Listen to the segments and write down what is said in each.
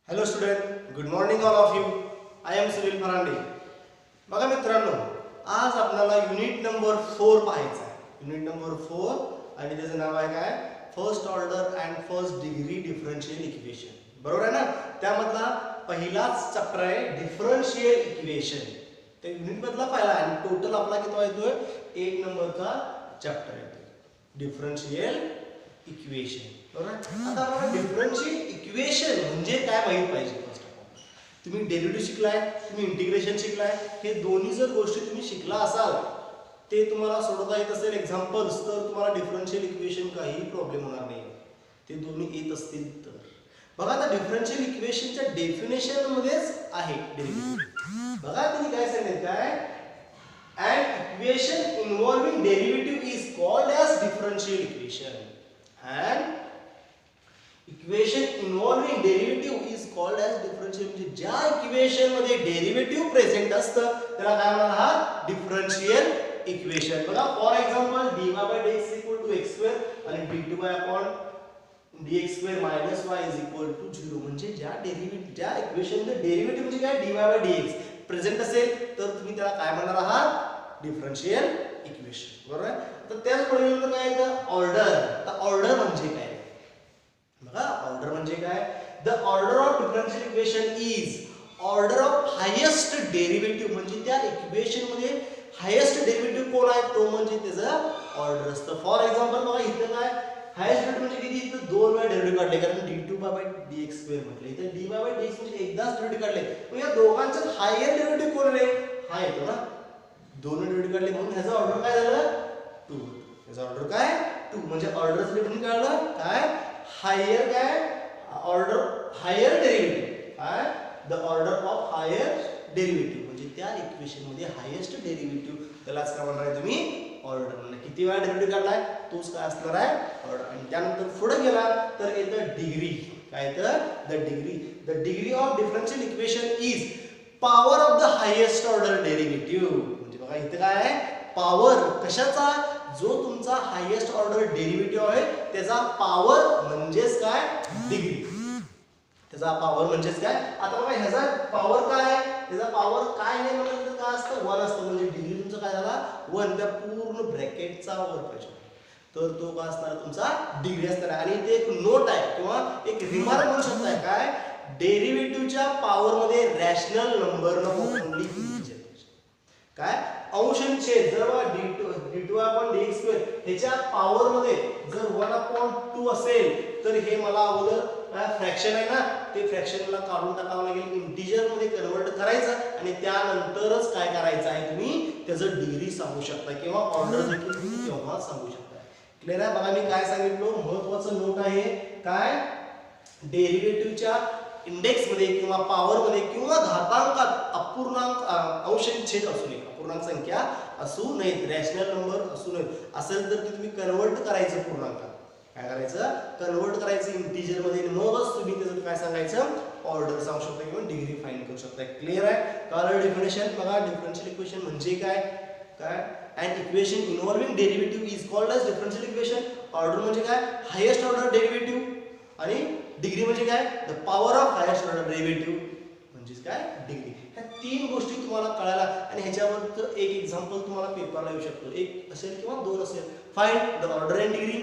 Hello student, good morning all of you. I am Sunil Pharande. बघा मित्रांनो, आज आपल्याला युनिट नंबर 4 पाहायचा आहे. युनिट नंबर 4 आणि त्याचं नाव आहे काय? First order and first degree differential equation. बरोबर आहे ना? त्यामधला पहिलाच चॅप्टर आहे डिफरन्शियल इक्वेशन. त्या युनिट मधला पहिला आणि टोटल आपला किती येतोय? 1 नंबरचा चॅप्टर येतोय डिफरन्शियल इक्वेशन. बरोबर. आता आपल्याला डिफरन्शियल इक्वेशन म्हणजे काय माहित पाहिजे. फर्स्ट ऑफ ऑल तुम्ही डेरिव्हेटिव्ह शिकलाय, तुम्ही इंटिग्रेशन शिकलाय. हे दोन्ही जर गोष्टी तुम्ही शिकला असाल, ते तुम्हाला सोडवता येत असेल एक्झाम्पल्स, तर तुम्हाला डिफरन्शियल इक्वेशन काही प्रॉब्लेम होणार नाही. ते दोन्ही येत असतील तर. बघा आता डिफरन्शियल इक्वेशनच्या डेफिनेशन मध्येच आहे डेरिव्हेटिव्ह. बघा तुम्ही काय सांगितलं, काय an equation involving derivative is called as differential equation. And equation involving derivative is called as differential. म्हणजे ज्या इक्वेशन मध्ये डेरिव्हेटिव्ह प्रेझेंट असतं त्याला काय म्हणणार? हा डिफरन्शियल इक्वेशन. बघा फॉर एक्झाम्पल dy/dx = x² आणि dy/dx² - y = 0. म्हणजे ज्या इक्वेशन मध्ये डेरिव्हेटिव्ह म्हणजे काय dy/dx प्रेझेंट असेल तर तुम्ही त्याला काय म्हणणार आहात? Differential equation. बरोबर आहे. तर त्याच पद्धतीने काय येतं? ऑर्डर. तर ऑर्डर म्हणजे काय? बघा ऑर्डर म्हणजे काय? The order of differential equation is order of highest derivative. म्हणजे त्या इक्वेशन मध्ये हायेस्ट डेरिव्हेटिव्ह कोण आहे तो म्हणजे त्याचं ऑर्डर असतं. फॉर एक्झाम्पल बघा इथं काय हायेस्ट डेरिव्हेटिव्ह म्हणजे किती? इथं 2 वेळा डेरिव्हेटिव्ह काढले, कारण d2/dx² म्हटलं. इथं dy/dx म्हणजे एकदाच डेरिव्हेटिव्ह काढले. मग या दोघांचं हायर डेरिव्हेटिव्ह कोण आहे? हा येतो ना. दोन डेरिव्हेटिव्ह काढले म्हणून ह्याचा ऑर्डर काय झालं? 2. ह्याचा ऑर्डर काय? 2. म्हणजे ऑर्डरचं डेफिनेशन काढलं काय? हायर काय? Order higher derivative. काय? The order of higher derivative म्हणजे त्या इक्वेशन मध्ये हायेस्ट डेरिव्हेटिव्ह त्यालाच काय म्हणणार आहे तुम्ही? ऑर्डर म्हणणार. किती वेळा डेरिव्हेटिव्ह काढलाय तोच काय असणार आहे? ऑर्डर. आणि त्यानंतर पुढे गेला तर येतं डिग्री. काय येतं? The degree. The degree of differential equation is power of the highest order derivative. म्हणजे बघा इथं काय आहे? पॉवर कशाचा? जो तुमचा हायेस्ट ऑर्डर डेरिव्हेटिव्ह आहे त्याचा पॉवर म्हणजेच काय? डिग्री. त्याचा पॉवर म्हणजेच काय? आता बघा ह्याचा पॉवर काय आहे? त्याचा पॉवर काय नाही म्हणजे काय असतं? 1 असतं. म्हणजे डिग्री तुमचा काय झाला? 1. त्या पूर्ण ब्रॅकेटचा वर पाहिजे तर तो काय असणार? तुमचा डिग्री असणार. आणि ते एक नोट आहे किंवा एक रिमार्क म्हणू शकताय. काय? डेरिव्हेटिव्हच्या पॉवर मध्ये रॅशनल नंबर नको, ओन्ली इंटिजर. काय? अंश आणि छेद. जर d2/dx² ह्याच्या पॉवर मध्ये जर 1/2 असेल तर हे मला अगोदर फ्रॅक्शन आहे ना, ते फ्रॅक्शनला काढून टाकावं लागेल, इंटिजर मध्ये कन्वर्ट करायचं आणि त्यानंतरच काय करायचं आहे? तुम्ही त्याचं डिग्री सांगू शकता किंवा ऑर्डर देखील तुम्ही तेव्हा सांगू शकता. क्लिअर आहे? बघा मी काय सांगितलं, महत्त्वाचं नोट आहे. काय? डेरिव्हेटिव्हच्या इंडेक्स मध्ये किंवा पॉवर मध्ये किंवा घातांकात अपूर्णांक अंश आणि छेद असू नये, अपूर्णांक संख्या असू नयेत, रॅशनल नंबर असू नयेत. असेल तर तुम्ही कन्वर्ट करायचं पूर्णांकात. काय करायचं? कन्वर्ट करायचं इंटिजर मध्ये. मगच तुम्ही त्याचं काय सांगायचं? ऑर्डर सांगू शकता किंवा डिग्री फाइंड करू शकता. क्लिअर आहे? Colour definition. बघा डिफरन्शियल इक्वेशन म्हणजे काय? काय? an equation involving derivative is called as differential equation. Order म्हणजे काय? हायेस्ट ऑर्डर डेरिव्हेटिव्ह आणि डिग्री म्हणजे काय? The power of highest order derivative म्हणजे काय? डिग्री. ह्या 3 गोष्टी तुम्हाला कळायला आणि ह्याच्यावर एक एक्झाम्पल तुम्हाला पेपरला येऊ शकतो. एक असेल किंवा 2 असेल. Find the order and degree.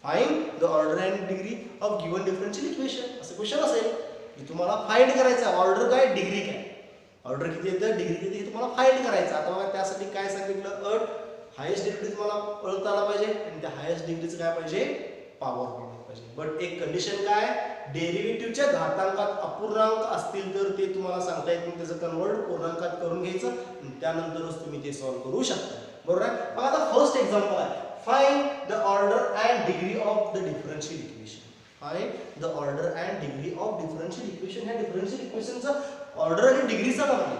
Find the order and degree of given differential equation असं क्वेश्चन असेल की तुम्हाला फाइंड करायचं ऑर्डर काय, डिग्री काय. ऑर्डर किती येतं, डिग्री किती हे तुम्हाला फाइंड करायचं. आता बघा त्यासाठी काय सांगितलं? अट हायेस्ट डिग्री तुम्हाला ओळखता आला पाहिजे आणि त्या हायेस्ट डिग्रीचं काय पाहिजे? पॉवर पाहिजे. बट एक कंडिशन काय? डेरिव्हेटिव्हच्या घातांकात अपूर्णांक असतील तर ते तुम्हाला सांगता येत नाही, त्याचं कन्वर्ट पूर्णांकात करून घ्यायचं आणि त्यानंतरच तुम्ही ते सॉल्व्ह करू शकता. बरोबर आहे? बघा आता फर्स्ट एक्झाम्पल आहे. Find the order and degree of the differential equation. Find the order and degree of differential equation. ह्या डिफरन्शियल इक्वेशनचा ऑर्डर आणि डिग्रीचा नाव आहे.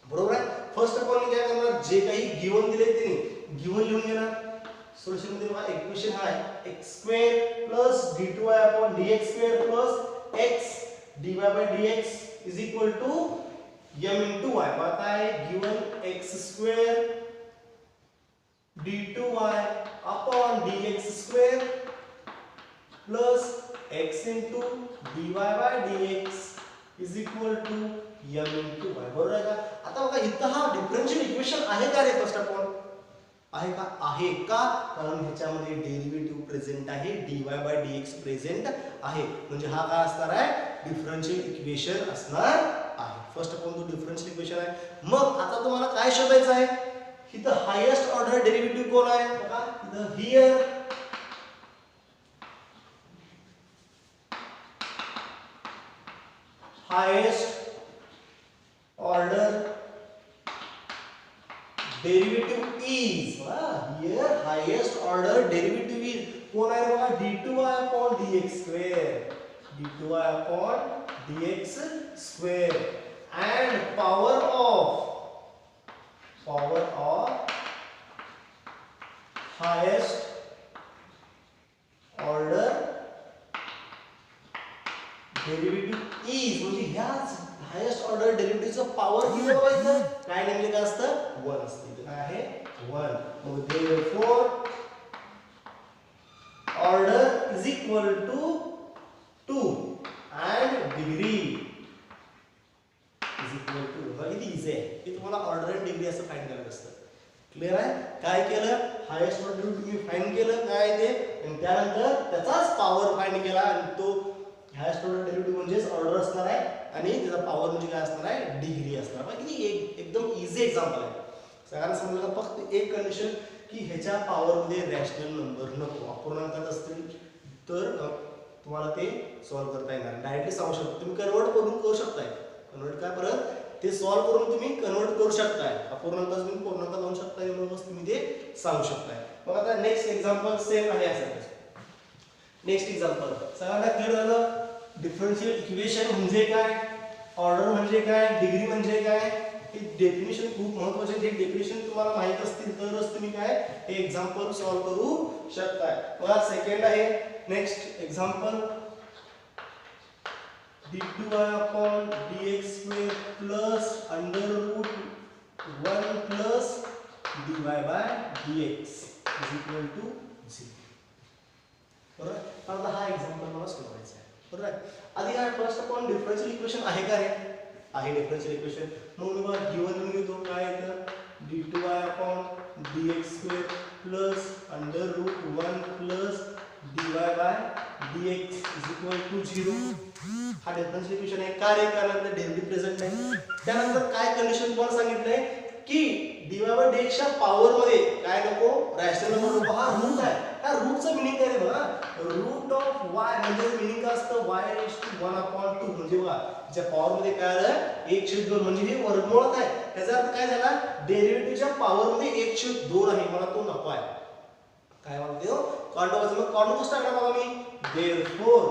बरोबर आहे? फर्स्ट ऑफ ऑल मी काय करणार? जे काही गिवन दिले ते गिवन लिहून घेणार. सोल्युशन मध्ये बघा इक्वेशन हा आहे x² + d2/dx² + x dy/dx = m * y. आता आहे given x² d2y/dx² plus x into dy by dx is equal to m into y. बरोबर आहे का? आता बघा इथं हा डिफरन्शियल इक्वेशन आहे का रे? फर्स्ट ऑफ ऑल आहे का? आहे का? कारण ह्याच्यामध्ये डेरिव्हेटिव्ह प्रेझेंट आहे, dy बाय dx प्रेझेंट आहे, म्हणजे हा काय असणार आहे? डिफरन्शियल इक्वेशन असणार आहे. फर्स्ट ऑफ ऑल तो डिफरन्शियल इक्वेशन आहे. मग आता तुम्हाला काय शोधायचं आहे? इथं हायेस्ट ऑर्डर डेरिव्हेटिव्ह कोण आहे? बघा इथं here highest order derivative is here highest order derivative is कोण आहे बघा d2y upon dx square d2y upon dx square and power of highest order derivative is म्हणजे ह्याच हायेस्ट ऑर्डर डेरिव्हेटिव्हचा पॉवर किती बघायचं? काय नेमके काय असतं? 1 असतं. इथे काय आहे? 1. मग therefore order is equal to 2 and degree is equal to. बघा किती इझी आहे की तुम्हाला ऑर्डर आणि डिग्री असं फाइंड करायचं असतं. क्लियर आहे? काय केलं? हायेस्ट ऑर्डर तुम्ही फाइंड केलं काय ते, आणि त्यानंतर त्याचाच पॉवर फाइंड केला, आणि तो हायेस्ट ऑर्डर डेरिव्हेटिव्ह म्हणजेच ऑर्डर असणार आहे, आणि त्याचा पॉवर म्हणजे काय असणार आहे? डिग्री असणार आहे. किती एकदम इझी एक्झाम्पल आहे. सगळ्यांना समजलं. फक्त एक कंडिशन की ह्याच्या पॉवरमध्ये रॅशनल नंबर नको, अपूर्णांकात असतील तर तुम्हाला ते सॉल्व्ह करता येणार. डायरेक्टली सांगू शकता तुम्ही, कन्वर्ट करून करू शकताय. कन्वर्ट काय परत ते सॉल्व्ह करून तुम्ही कन्वर्ट करू शकताय. अपूर्णांकात तुम्ही पूर्णांकात लावू शकताय, म्हणून तुम्ही ते सांगू शकताय. मग आता नेक्स्ट एक्झाम्पल सेम आहे असं. नेक्स्ट एक्झाम्पल सगळ्यांना क्लिअर झालं? डिफरन्शियल इक्वेशन म्हणजे काय, ऑर्डर म्हणजे काय, डिग्री म्हणजे काय, हे डेफिनेशन खूप महत्त्वाचे आहे. हे डेफिनेशन तुम्हाला माहित असतील तरच तुम्ही काय हे एक्झाम्पल सॉल्व्ह करू शकताय. बघा सेकंड आहे next example d2y upon dx square plus under root 1 plus dy by dx is equal to 0. बरोबर? आता हा एक्झाम्पल मला सोडवायचा आहे. बरोबर? आधी हा first of all differential equation आहे का रे? आहे डिफरन्शियल इक्वेशन. मग मी बघा गिवन लिहून घेतो. काय येतं? d2y upon dx square plus under root 1 plus dy by dx is equal to 0. हा डिफरन्शियल इक्वेशन आहे. का रे? कारण ते डेरिव्हेटिव्ह प्रेझेंट आहे. त्यानंतर काय कंडिशन तुम्हाला सांगितलंय की dy by dx च्या पॉवर मध्ये काय नको? रॅशनल नंबर नको. हा रूट आहे. हा रूटचं मिनिंग काय रे बघा? रूट ऑफ y म्हणजे मिनिंग काय असतं? y raised to 1 upon 2 म्हणजे बघा ज्या पॉवर मध्ये काय आलं? 1/2 म्हणजे हे वर्गमूळात आहे. त्याचा अर्थ काय झाला? डेरिव्हेटिव्हच्या पॉवर मध्ये 1/2 आहे. मला तो नको आहे. काय म्हणतो? काढून मग काढून कसं टाकणार बघा मी? therefore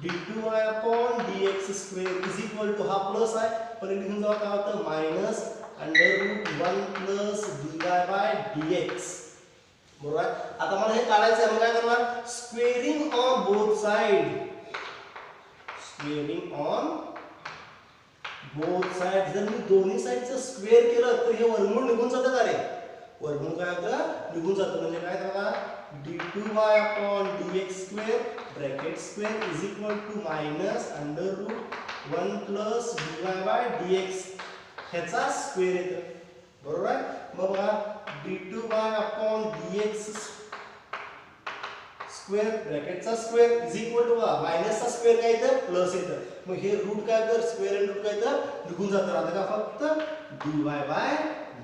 d2y upon dx square is equal to हा प्लस आहे पण लिहून जाऊ काय होतं? Minus under root 1 plus dy by dx. बरोबर? आता मला हे काढायचं आहे. मग काय करणार? Squaring on both side. Squaring on both side. जर मी दोन्ही साइडचं स्क्वेअर केलं तर हे वर्गमूळ निघून जातं का रे? वर्गमूळ काय होतं? निघून जातं. म्हणजे काय बघा d2y upon dx square bracket square is equal to minus under root 1 plus dy by dx ह्याचा स्क्वेअर येतं. बरोबर आहे? मग बघा d2y upon dx स्क्वेअर ब्रॅकेटचा स्क्वेअर इज इक्वल टू मायनसचा स्क्वेअर काय येतं? प्लस येतं. मग हे रूट काय तर स्क्वेअर आणि रूट काय तर निघून जातं. आता का फक्त dy by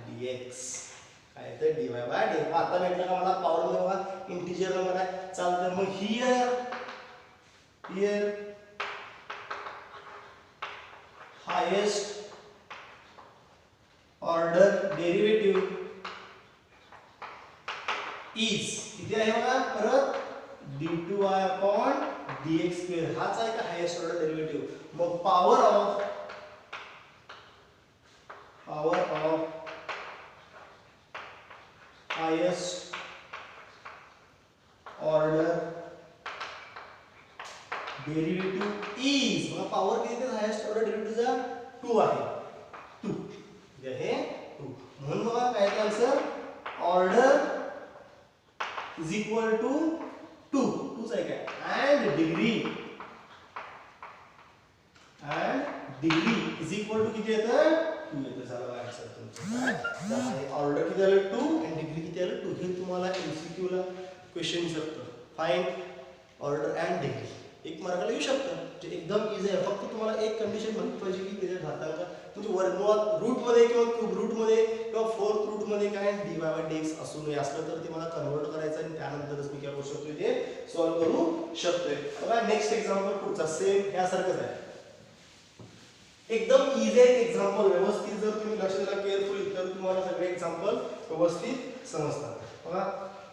dx काय तर dy by dx. आता भेटलं का मला पॉवर मध्ये बघा इंटिजर नंबर आहे. चालतं. मग here highest order derivative is किती आहे बघा परत? d2y upon dx square हाच आहे का हायेस्ट ऑर्डर डेरिव्हेटिव्ह. मग power of highest order derivative is बघा पॉवर किती आहे हायेस्ट ऑर्डर डेरिव्हेटिव्हचा? 2 आहे. 2 हे 2 म्हणून बघा काय answer? Order is equal to 2 2च आहे काय and degree is equal to किती येतं 2 येतं. झालं आन्सर तुमचं काय ऑर्डर किती आलं 2 आणि डिग्री किती आलं 2. हे तुम्हाला एमसीक्यू ला क्वेश्चन येऊ शकतं. फाइंड ऑर्डर अँड डिग्री एक मार्काला येऊ शकतं जे एकदम इझी आहे. फक्त तुम्हाला एक कंडिशन माहिती पाहिजे की त्याच्या घातांक म्हणजे वर्गमुळात रूट मध्ये किंवा क्यूब रूट मध्ये किंवा फोर्थ रूट मध्ये काय dy/dx असू नये. असलं तर ते मला कन्वर्ट करायचं आणि त्यानंतरच मी काय करू शकतो ते सॉल्व्ह करू शकतोय. बघा नेक्स्ट एक्झाम्पल पुढचा सेम यासारखंच आहे. एकदम इझी आहे एक्झाम्पल. व्यवस्थित जर तुम्ही लक्ष दिलं केअरफुली तर तुम्हाला सगळे एक्झाम्पल व्यवस्थित समजतात. बघा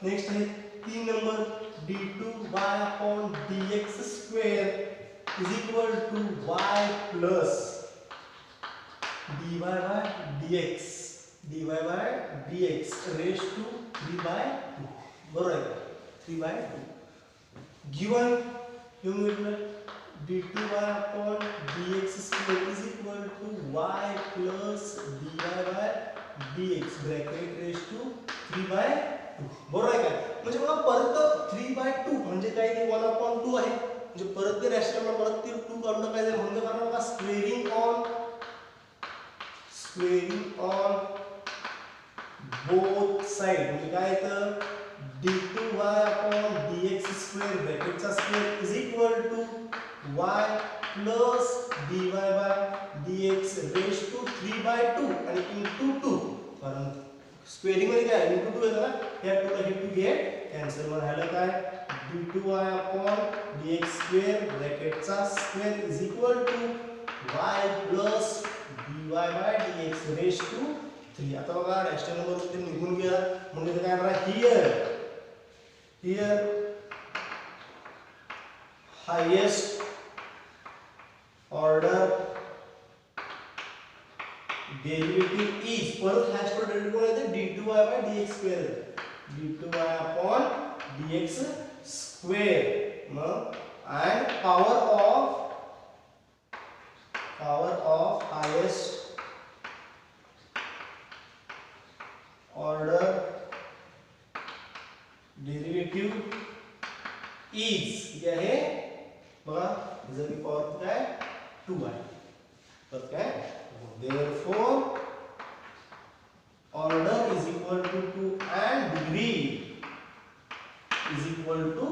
नेक्स्ट आहे 3 number d2y/dx square is equal to y plus dy/dx raised to 3/2. बरोबर आहे 3/2 given d2y/dx square is equal to y plus dy/dx bracket raised to 3/2. बरोबर आहे काय म्हणजे बघा परत 3/2 म्हणजे काय ते 1/2 आहे म्हणजे परत ते रॅशनल परत ते 2 काढून टाकायचं म्हणजे कारण बघा स्क्वेअरिंग ऑन बोथ साइड म्हणजे काय येतं d2y/dx square ब्रॅकेटचा square is equal to y plus dy/dx raised to 3/2 आणि into 2 कारण स्क्वेअरिंग मध्ये काय into 2 येतं ना ह्या 2 ला हे 2 घे कॅन्सल मग राहिलं काय d2y/dx square ब्रॅकेटचा square is equal to y plus dy/dx raised to 3. आता बघा रॅशनल नंबर ते निघून गेला म्हणजे काय करणार here highest order derivative is परत हायेस्ट ऑर्डर डेरिवेटिव कोण येते d2y/dx square d2y/dx square मग and power of highest order derivative is किती आहे बघा जर की पॉवर काय 2 आहे तर काय therefore order is equal to 2 and degree is equal to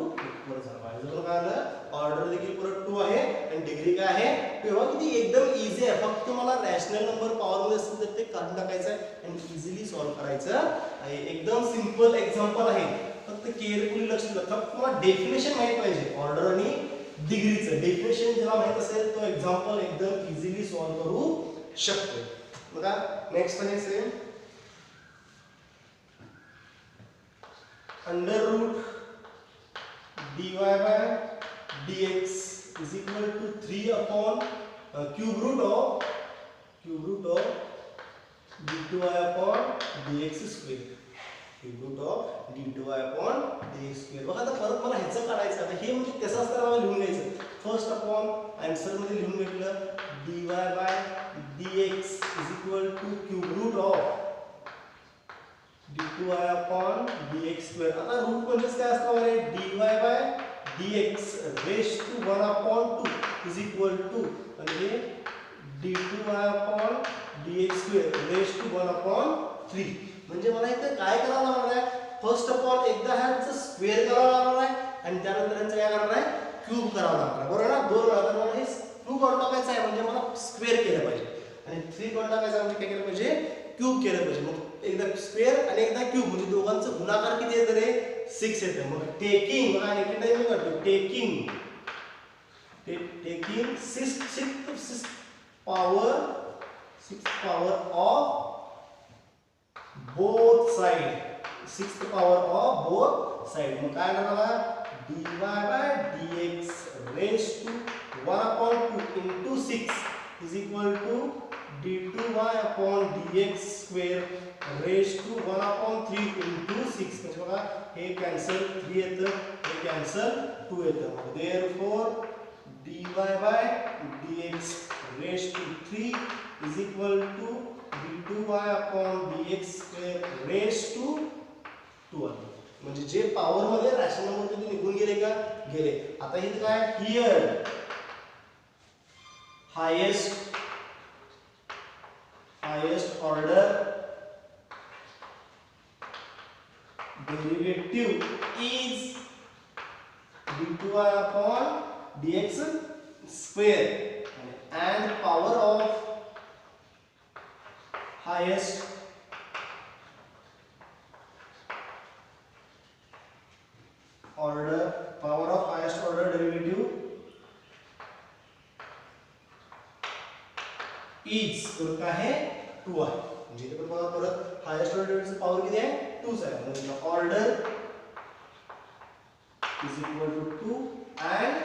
वर झाला पाहिजे. जर काय आलं ऑर्डर देखील परत 2 आहे आणि डिग्री काय आहे तेव्हा किती एकदम इझी आहे. फक्त मला रॅशनल नंबर पॉवर मध्ये असेल तर ते काढून टाकायचं आहे आणि इझिली सॉल्व्ह करायचं आहे. एकदम सिंपल एक्झाम्पल आहे. फक्त केअरफुली लक्ष द्या. फक्त तुम्हाला डेफिनेशन माहित पाहिजे ऑर्डर आणि डिग्रीचं डेफिनेशन जेव्हा माहित असेल तो एक्झाम्पल एकदम इझिली सॉल्व्ह करू शकतो. बघा नेक्स्ट आहे same under root dy/dx is equal to 3 upon cube root of d2y/dx square बघा आता परत मला ह्याचं काढायचं आता हे म्हणजे कसं असतं मला लिहून घ्यायचं फर्स्ट अपॉन आन्सर मध्ये लिहून घेतलं dy/dx is equal to cube root of d2y/dx square. आता रूट म्हणजेच काय असणार आहे dy/dx raised to 1/2 is equal to आणि हे d2y/dx square raised to 1/3 म्हणजे मला इथे काय करावं लागणार आहे फर्स्ट अपॉन एकदा ह्याचं स्क्वेअर करावं लागणार आहे आणि त्यानंतर ह्याचं काय करणार आहे क्यूब करावं लागणार आहे. बरोबर ना 2 वेळा तर मला हे 2 करून टाकायचं आहे म्हणजे मला स्क्वेअर केलं पाहिजे आणि 3 करून टाकायचं म्हणजे काय केलं पाहिजे क्यूब केलं पाहिजे. मग एकदा स्क्वेअर आणि एकदा क्यूब म्हणजे दोघांचं गुणाकार किती येतं रे 6 येतं. मग टेकिंग हा एके टाइम मी करतो taking 6th power of both side 6th power of both side. मग काय करणार dy/dx raised to 1/2 into 6 is equal to d2y/dx square raised to 1/3 into 6 म्हणजे बघा हे कॅन्सल 3 येतं हे कॅन्सल 2 येतं. therefore dy/dx raised to 3 is equal to d2y/dx square raised to 2 म्हणजे जे पॉवर मध्ये रॅशनल नंबर मध्ये निघून गेले आता इथे काय here highest order derivative is d2y upon dx square and power of highest order derivative is तर काय आहे 2 आहे म्हणजे इथे पण बघा परत हायेस्ट ऑर्डर डेरिव्हेटिव्हची पॉवर किती आहे 2 आहे म्हणजे order is equal to 2 and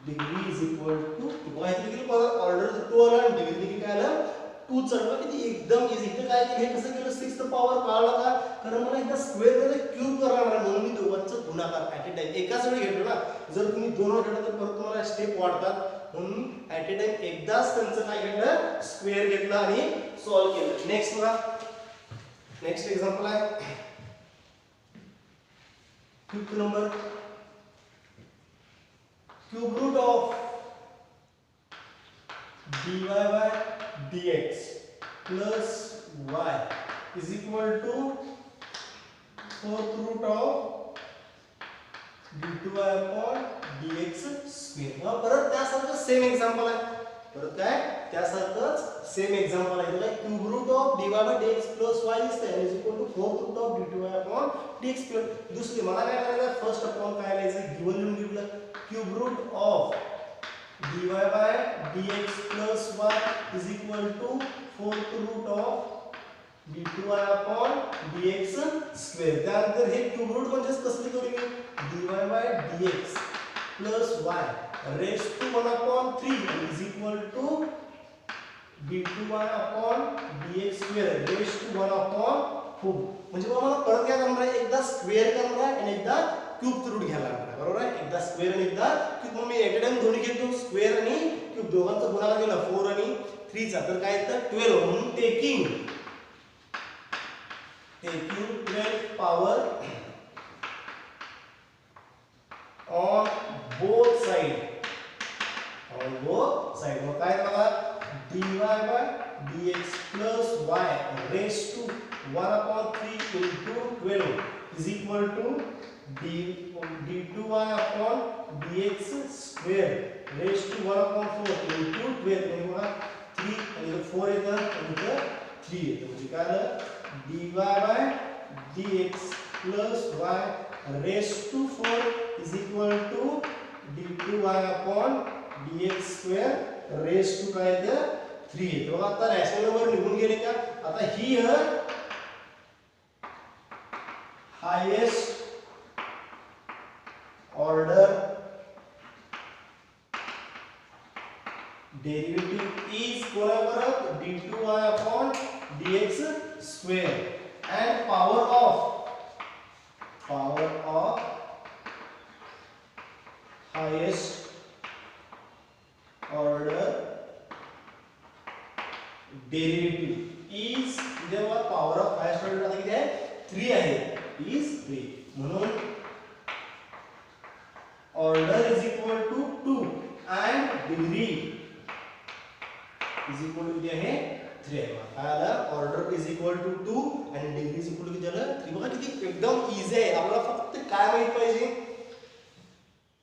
degree is equal to 2 बघा इथे किती पॉवर ऑर्डर 2 आला आणि डिग्री देखील काय आला 2 चढवा किती एकदम इझी इथे काय केलं हे कसं केलं 6 th पॉवर कळला का कारण मला एकदा स्क्वेअर मध्ये क्यूब करणार आहे म्हणून मी दोघांचं गुणाकार ऍट अ टाइम एकाच वेळी घेतलो ना जर तुम्ही दोन वेळा घेतलं तर परत तुम्हाला स्टेप वाढतात म्हणून ऍट अ टाइम एकदाच त्यांचं काय घेतलं स्क्वेअर घेतला आणि सॉल्व्ह केलं नेक्स्ट बघा नेक्स्ट एक्झाम्पल आहे fifth number cube root of dy by dx plus y is equal to fourth root of d2y upon dx square हा परत त्यासारखं सेम एक्झाम्पल आहे परत काय त्यासारखंच सेम एक्झाम्पल आहे काय cube root of dy by dx plus y is equal to fourth root of d2y upon dx square दुसरी मला काय करायचं फर्स्ट अपॉन काय लिहायचं गिवन लिहून घेऊया cube root of dy by dx plus y is equal to fourth root of d2y upon dx square त्यानंतर हे क्यूब रूट म्हणजे कसली करू मी dy by dx plus y raised to 1 upon 3 is equal to d2y upon dx square raised to 1 upon 4 म्हणजे बघा मला परत काय करणार आहे एकदा स्क्वेअर करणार आहे आणि एकदा क्यूब रूट घ्यायला लागणार आहे बरोबर आहे एकदा स्क्वेअर आणि एकदा क्यूब मग मी एट अ टाइम दोन्ही घेतो स्क्वेअर आणि क्यूब दोघांचा गुणाकार केला 4 आणि 3 चा तर काय येतं 12 म्हणून taking 12 power on both side मग काय बघा dy by dx plus y raised to 1 upon 3 into 12 is equal to d2y upon dx square raised to 1 upon 4 into 12 म्हणजे बघा 3 आणि 4 येतं आणि इथं 3 येतं म्हणजे काय आलं dy by dx plus y raised to 4 is equal to d2y upon dx square raised to काय येतं 3 येतं बघा आता रॅशनल नंबर निघून गेले का आता here highest order derivative is बरोबर d2y upon dx square and power of highest order derivative is जेव्हा power of highest order आता किती आहे 3 आहे is 3 म्हणून order is equal to 2 and degree is equal to किती आहे 3 आहे काय आलं ऑर्डर इज इक्वल टू 2 आणि डिग्री इज इक्वल टू किती आलं 3 बघा किती एकदम इझी आहे आपल्याला फक्त काय माहित पाहिजे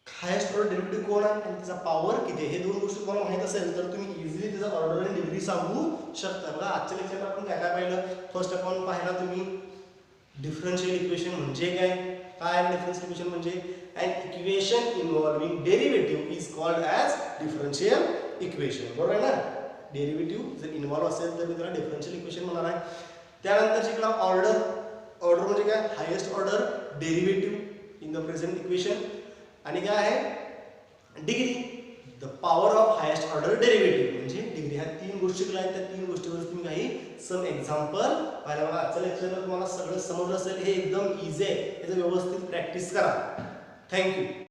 हायेस्ट ऑर्डर डेरिव्हेटिव्ह कोण आहे आणि त्याचा पॉवर किती आहे हे दोन गोष्टी तुम्हाला माहित असेल तर तुम्ही इझिली त्याचा ऑर्डर आणि डिग्री सांगू शकता बघा आजच्या लेक्चरला आपण काय काय पाहिलं फर्स्ट आपण पाहिला तुम्ही डिफरन्शियल इक्वेशन म्हणजे काय डिफरन्शियल इक्वेशन म्हणजे an equation involving derivative is called as differential equation बरोबर आहे ना डेरिव्हेटिव्ह जर इन्व्हॉल्व असेल तर मी त्याला डिफरन्शियल इक्वेशन म्हणणार आहे त्यानंतर शिकला ऑर्डर म्हणजे काय highest order derivative in the present equation आणि काय आहे degree the power of highest order derivative म्हणजे डिग्री ह्या तीन गोष्टी शिकल्या आहेत त्या तीन गोष्टीवर तुम्ही काही सम एक्झाम्पल पाहिला मला आजच्या लेक्चरला तुम्हाला सगळं समजलं असेल हे एकदम इझी आहे याचं व्यवस्थित प्रॅक्टिस करा थँक्यू